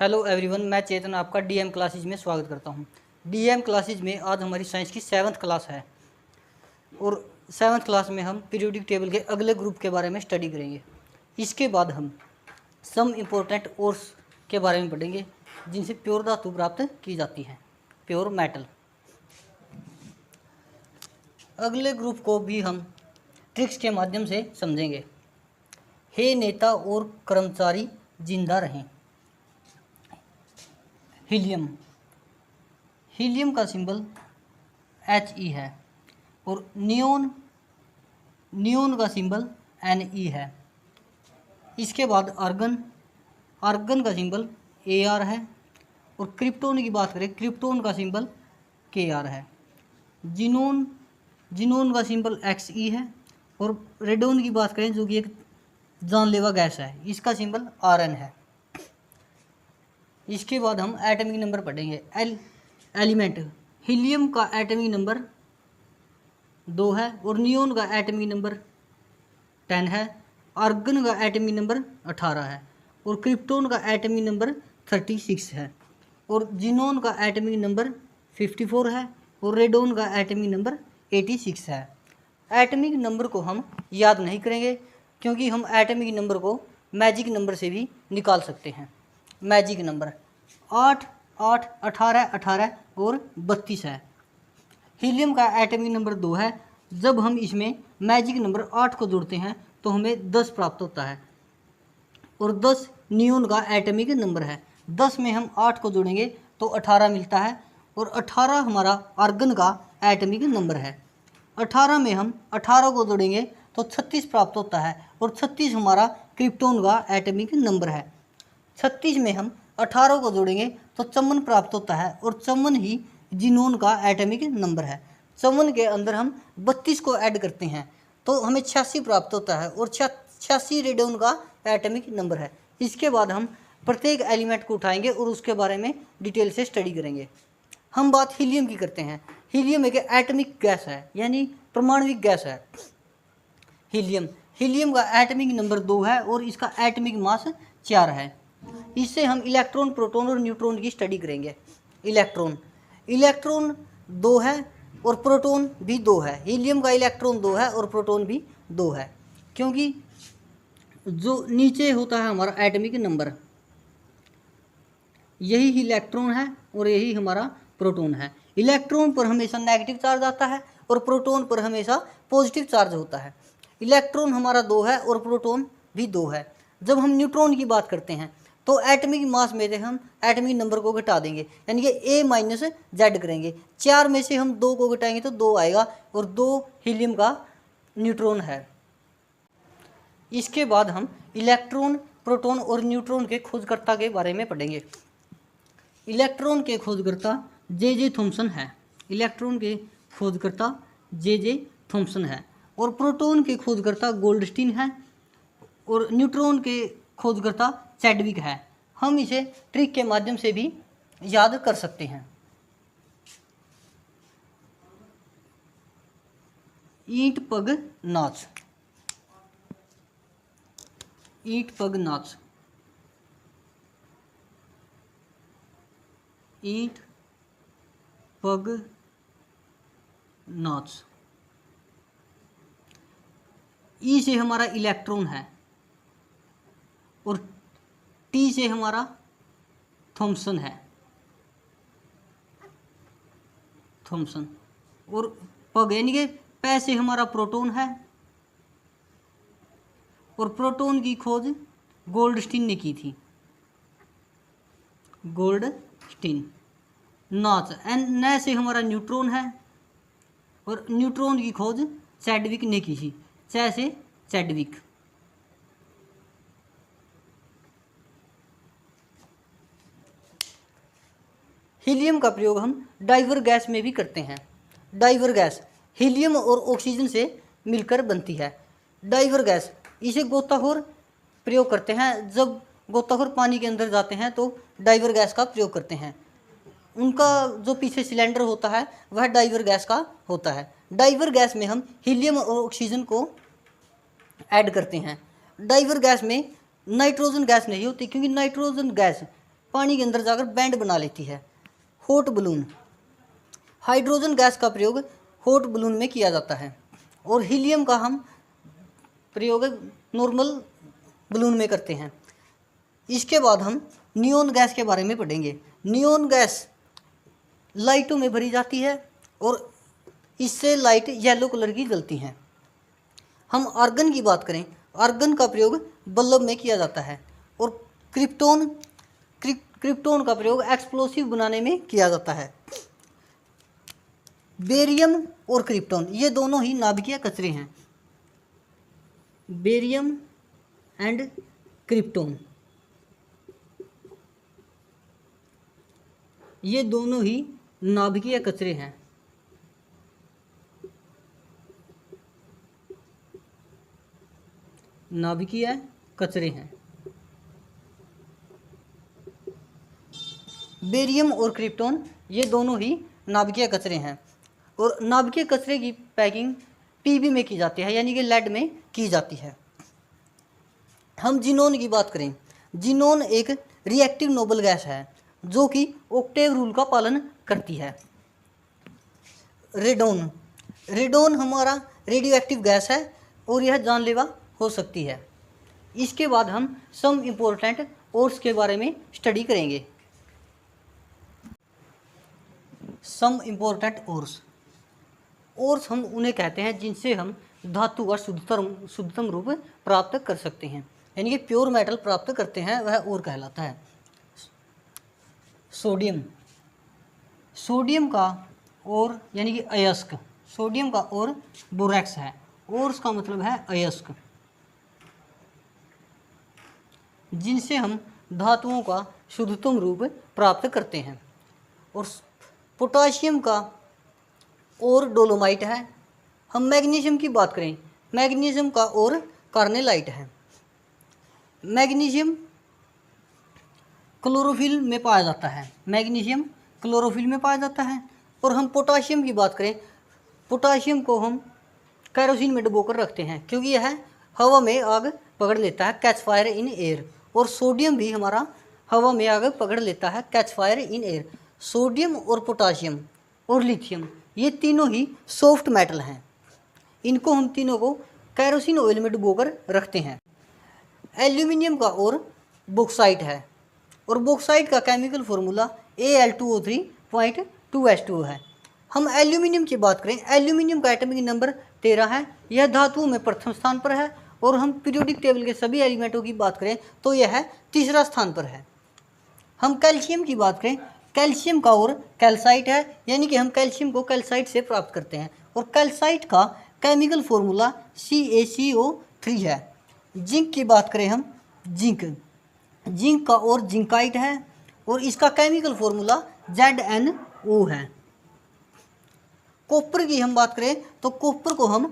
Hello everyone, मैं चेतन आपका DM classes में स्वागत करता हूं। डीएम क्लासेज में आज हमारी साइंस की 7th क्लास है और 7th क्लास में हम पीरियोडिक टेबल के अगले ग्रुप के बारे में स्टडी करेंगे। इसके बाद हम सम इम्पोर्टेंट ओर्स के बारे में पढ़ेंगे जिनसे प्योर धातु प्राप्त की जाती है, प्योर मेटल। अगले ग्रुप को भी हम ट्रिक्स के माध्यम से समझेंगे। हे नेता और कर्मचारी जिंदा रहें। हीलियम, हीलियम का सिंबल He है और नियोन, नियोन का सिंबल Ne है। इसके बाद आर्गन, आर्गन का सिंबल Ar है और क्रिप्टोन की बात करें, क्रिप्टोन का सिंबल Kr है। जिनोन, जिनोन का सिंबल Xe है और रेडोन की बात करें जो कि एक जानलेवा गैस है, इसका सिंबल Rn है। इसके बाद हम एटॉमिक नंबर पढ़ेंगे। एलिमेंट, हीलियम का एटॉमिक नंबर 2 है और नियोन का एटॉमिक नंबर 10 है। आर्गन का एटॉमिक नंबर 18 है और क्रिप्टोन का एटॉमिक नंबर 36 है और जिनोन का एटॉमिक नंबर 54 है और रेडोन का एटॉमिक नंबर 86 है। एटॉमिक नंबर को हम याद नहीं करेंगे क्योंकि हम एटॉमिक नंबर को मैजिक नंबर से भी निकाल सकते हैं। मैजिक नंबर 8, 8, 18, 18 और 32 है। हीलियम का एटॉमिक नंबर 2 है। जब हम इसमें मैजिक नंबर 8 को जोड़ते हैं तो हमें 10 प्राप्त होता है और 10 नियोन का एटॉमिक नंबर है। 10 में हम 8 को जोड़ेंगे तो 18 मिलता है और 18 हमारा आर्गन का एटॉमिक नंबर है। 18 में हम 18 को जोड़ेंगे तो 36 प्राप्त होता है और 36 हमारा क्रिप्टोन का एटॉमिक नंबर है। 36 में हम 18 को जोड़ेंगे तो 54 प्राप्त होता है और 54 ही जिनोन का एटॉमिक नंबर है। 54 के अंदर हम 32 को ऐड करते हैं तो हमें 86 प्राप्त होता है और 86 रेडोन का एटॉमिक नंबर है। इसके बाद हम प्रत्येक एलिमेंट को उठाएंगे और उसके बारे में डिटेल से स्टडी करेंगे। हम बात हीलियम की करते हैं। हीलियम एक एटॉमिक गैस है, यानी परमाणविक गैस है। हीलियम, हीलियम का एटॉमिक नंबर 2 है और इसका एटॉमिक मास 4 है। इससे हम इलेक्ट्रॉन, प्रोटॉन और न्यूट्रॉन की स्टडी करेंगे। इलेक्ट्रॉन, इलेक्ट्रॉन 2 है और प्रोटॉन भी 2 है। हीलियम का इलेक्ट्रॉन 2 है और प्रोटॉन भी 2 है क्योंकि जो नीचे होता है हमारा एटॉमिक नंबर, यही इलेक्ट्रॉन है और यही हमारा प्रोटॉन है। इलेक्ट्रॉन पर हमेशा नेगेटिव चार्ज आता है और प्रोटॉन पर हमेशा पॉजिटिव चार्ज होता है। इलेक्ट्रॉन हमारा 2 है और प्रोटॉन भी 2 है। जब हम न्यूट्रॉन की बात करते हैं तो एटॉमिक मास में से हम एटॉमिक नंबर को घटा देंगे, यानी कि A-Z करेंगे। 4 में से हम 2 को घटाएंगे तो 2 आएगा और 2 हीलियम का न्यूट्रॉन है। इसके बाद हम इलेक्ट्रॉन, प्रोटॉन और न्यूट्रॉन के खोजकर्ता के बारे में पढ़ेंगे। इलेक्ट्रॉन के खोजकर्ता J.J. थॉम्सन है। इलेक्ट्रॉन के खोजकर्ता J.J. थॉम्सन है और प्रोटॉन के खोजकर्ता गोल्डस्टीन है और न्यूट्रॉन के खोजकर्ता चैडविक है। हम इसे ट्रिक के माध्यम से भी याद कर सकते हैं। ईंट पग नाच, ईंट पग नाच, ईंट पग नाच। ई से हमारा इलेक्ट्रॉन है और टी से हमारा थॉम्सन है, थॉम्सन। और पग यानी कि पै से हमारा प्रोटॉन है और प्रोटॉन की खोज गोल्डस्टीन ने की थी, गोल्डस्टीन। नाच, न से हमारा न्यूट्रॉन है और न्यूट्रॉन की खोज चैडविक ने की थी, च से चैडविक। हीलियम का प्रयोग हम डाइवर गैस में भी करते हैं। डाइवर गैस हीलियम और ऑक्सीजन से मिलकर बनती है। डाइवर गैस, इसे गोताखोर प्रयोग करते हैं। जब गोताखोर पानी के अंदर जाते हैं तो डाइवर गैस का प्रयोग करते हैं। उनका जो पीछे सिलेंडर होता है वह डाइवर गैस का होता है। डाइवर गैस में हम हीलियम और ऑक्सीजन को ऐड करते हैं। डाइवर गैस में नाइट्रोजन गैस नहीं होती क्योंकि नाइट्रोजन गैस पानी के अंदर जाकर बैंड बना लेती है। हॉट बलून, हाइड्रोजन गैस का प्रयोग हॉट बलून में किया जाता है और हीलियम का हम प्रयोग नॉर्मल बलून में करते हैं। इसके बाद हम नियोन गैस के बारे में पढ़ेंगे। नियोन गैस लाइटों में भरी जाती है और इससे लाइट येलो कलर की जलती हैं। हम आर्गन की बात करें, आर्गन का प्रयोग बल्ब में किया जाता है और क्रिप्टोन का प्रयोग एक्सप्लोसिव बनाने में किया जाता है। बेरियम और क्रिप्टोन ये दोनों ही नाभिकीय कचरे हैं। बेरियम एंड क्रिप्टोन ये दोनों ही नाभिकीय कचरे हैं। नाभिकीय कचरे हैं। बेरियम और क्रिप्टोन ये दोनों ही नाभिकीय कचरे हैं और नाभिकीय कचरे की पैकिंग पीबी में की जाती है, यानी कि लेड में की जाती है। हम जिनोन की बात करें, जिनोन एक रिएक्टिव नोबल गैस है जो कि ऑक्टेव रूल का पालन करती है। रेडोन, रेडोन हमारा रेडियो एक्टिव गैस है और यह जानलेवा हो सकती है। इसके बाद हम सम इम्पोर्टेंट ओर्स के बारे में स्टडी करेंगे। सम इम्पोर्टेंट ओर्स, ओर्स हम उन्हें कहते हैं जिनसे हम धातु का शुद्धतम रूप प्राप्त कर सकते हैं, यानी कि प्योर मेटल प्राप्त करते हैं, वह ओर कहलाता है। सोडियम, सोडियम का ओर यानी कि अयस्क, सोडियम का ओर बोरैक्स है। ओर्स का मतलब है अयस्क, जिनसे हम धातुओं का शुद्धतम रूप प्राप्त करते हैं। और पोटाशियम का और डोलोमाइट है। हम मैग्नीशियम की बात करें, मैग्नीशियम का और कार्नेलाइट है। मैग्नीशियम क्लोरोफिल में पाया जाता है, मैग्नीशियम क्लोरोफिल में पाया जाता है। और हम पोटाशियम की बात करें, पोटाशियम को हम कैरोसिन में डुबोकर रखते हैं क्योंकि यह हवा में आग पकड़ लेता है, कैच फायर इन एयर। और सोडियम भी हमारा हवा में आग पकड़ लेता है, catch fire in air. Sodium और पोटाशियम और लिथियम ये तीनों ही सॉफ्ट मेटल हैं। इनको हम तीनों को कैरोसिन ऑयल में डुबोकर रखते हैं। एल्यूमिनियम का और बॉक्साइट है और बॉक्साइट का केमिकल फार्मूला Al2O3.2H2O है। हम एल्यूमिनियम की बात करें, एल्यूमिनियम का एटॉमिक नंबर 13 है। यह धातुओं में प्रथम स्थान पर है और हम पीरियोडिक टेबल के सभी एलिमेंटों की बात करें तो यह तीसरा स्थान पर है। हम कैल्शियम की बात करें, कैल्शियम का और कैल्साइट है, यानी कि हम कैल्शियम को कैल्साइट से प्राप्त करते हैं और कैल्साइट का केमिकल फार्मूला CaCO3 है। जिंक की बात करें हम, जिंक का और जिंकाइट है और इसका केमिकल फार्मूला ZnO है। कॉपर की हम बात करें तो कॉपर को हम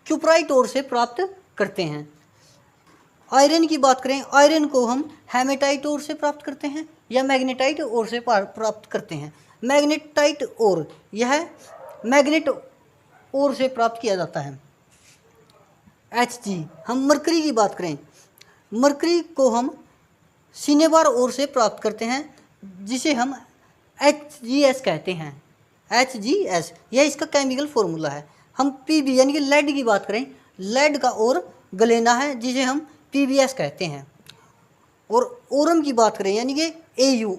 क्यूपराइट ओर से प्राप्त करते हैं। आयरन की बात करें, आयरन को हम हेमेटाइट ओर से प्राप्त करते हैं या मैग्नेटाइट ओर से प्राप्त करते हैं। मैग्नेटाइट ओर, यह मैग्नेट ओर से प्राप्त किया जाता है। Hg, हम मरकरी की बात करें, मरकरी को हम सिनेबार ओर से प्राप्त करते हैं जिसे हम HgS कहते हैं। HgS यह इसका केमिकल फार्मूला है। हम Pb यानी कि लेड की बात करें, लेड का और गलेना है जिसे हम PbS कहते हैं। और ओरम की बात करें यानी कि Au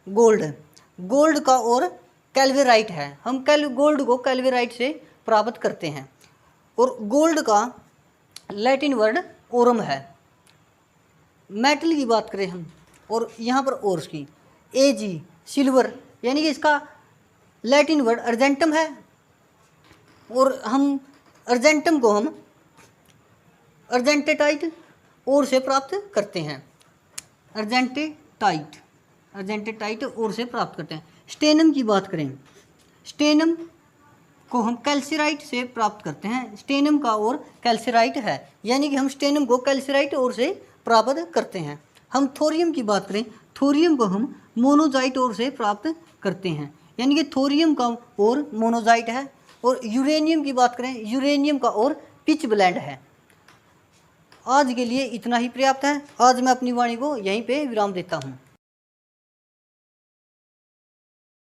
गोल्ड, गोल्ड का और कैल्वेराइट है। हम गोल्ड को कैल्वेराइट से प्राप्त करते हैं और गोल्ड का लैटिन वर्ड ओरम है। मेटल की बात करें हम और यहाँ पर ओर्स की, Ag सिल्वर, यानी कि इसका लैटिन वर्ड अर्जेंटम है और हम अर्जेंटम को हम अर्जेंटेटाइट ओर से प्राप्त करते हैं। अर्जेंटेटाइट ओर से प्राप्त करते हैं। स्टेनम की बात करें, स्टेनम को हम कैल्सिराइट से प्राप्त करते हैं। स्टेनम का और कैल्सिराइट है, यानी कि हम स्टेनम को कैल्सिराइट ओर से प्राप्त करते हैं। हम थोरियम की बात करें, थोरियम को हम मोनोजाइट ओर से प्राप्त करते हैं, यानी कि थोरियम का और मोनोजाइट है। और यूरेनियम की बात करें, यूरेनियम का और पिच ब्लेंड है। आज के लिए इतना ही पर्याप्त है। आज मैं अपनी वाणी को यहीं पे विराम देता हूँ।